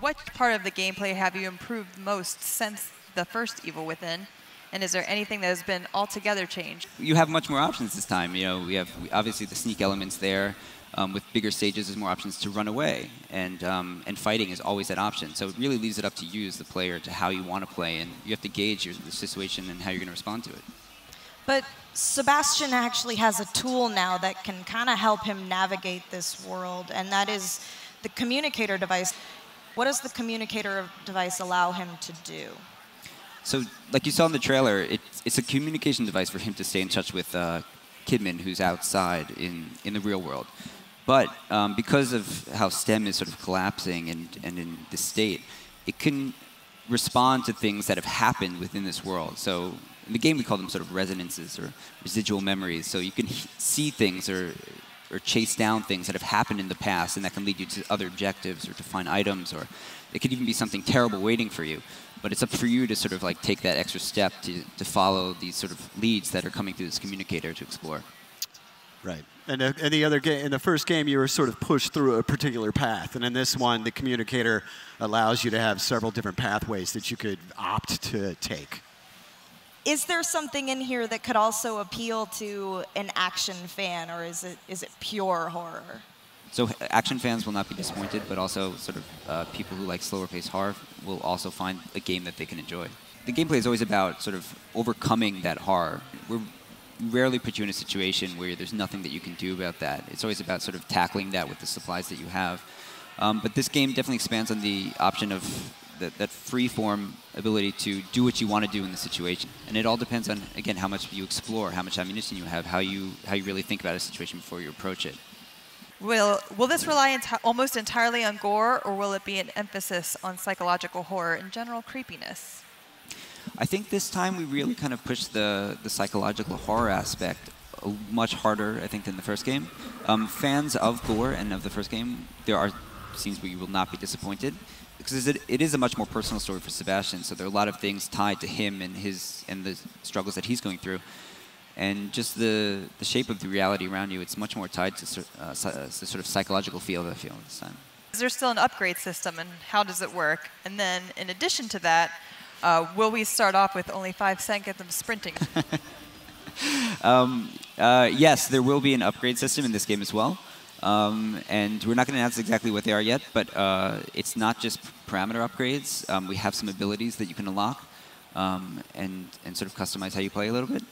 What part of the gameplay have you improved most since the first Evil Within? And is there anything that has been altogether changed? You have much more options this time. You know, we have obviously the sneak elements there. With bigger stages, there's more options to run away, and fighting is always that option. So it really leaves it up to you as the player to how you want to play, and you have to gauge the situation and how you're going to respond to it. But Sebastьян actually has a tool now that can kind of help him navigate this world, and that is the communicator device. What does the communicator device allow him to do? So, like you saw in the trailer, it's a communication device for him to stay in touch with Kidman, who's outside in the real world. But because of how STEM is sort of collapsing and in this state, it can respond to things that have happened within this world. So in the game, we call them sort of resonances or residual memories. So you can see things or chase down things that have happened in the past, and that can lead you to other objectives or to find items, or it could even be something terrible waiting for you. But it's up for you to sort of like take that extra step to follow these sort of leads that are coming through this communicator to explore. Right. And in the other game, in the first game, you were sort of pushed through a particular path, and in this one, the communicator allows you to have several different pathways that you could opt to take. Is there something in here that could also appeal to an action fan, or is it pure horror? So action fans will not be disappointed, but also sort of people who like slower-paced horror will also find a game that they can enjoy. The gameplay is always about sort of overcoming that horror. We rarely put you in a situation where there's nothing that you can do about that. It's always about sort of tackling that with the supplies that you have. But this game definitely expands on the option of that free-form ability to do what you want to do in the situation. And it all depends on, again, how much you explore, how much ammunition you have, how you really think about a situation before you approach it. Will this rely almost entirely on gore, or will it be an emphasis on psychological horror and general creepiness? I think this time we really kind of pushed the psychological horror aspect much harder, I think, than the first game. Fans of gore and of the first game, there are scenes where you will not be disappointed, because it is a much more personal story for Sebastьян, so there are a lot of things tied to him and the struggles that he's going through. And just the shape of the reality around you, it's much more tied to the sort of psychological feel that I feel this time. Is there still an upgrade system, and how does it work? And then, in addition to that, will we start off with only 5 seconds of sprinting? Yes, there will be an upgrade system in this game as well. And we're not going to announce exactly what they are yet, but it's not just parameter upgrades. We have some abilities that you can unlock and sort of customize how you play a little bit.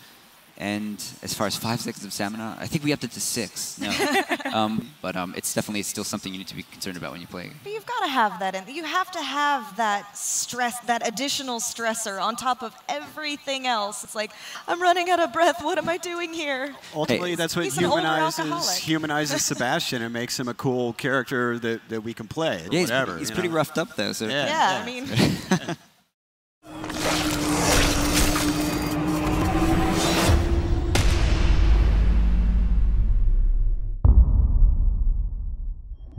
And as far as 5 seconds of stamina, I think we upped it to 6. No. But it's definitely still something you need to be concerned about when you play. But you've got to have that. You have to have that stress, that additional stressor on top of everything else. It's like, I'm running out of breath. What am I doing here? Ultimately, that's what humanizes Sebastьяn and makes him a cool character that we can play. Yeah, whatever, he's pretty roughed up, though. So. Yeah, I mean.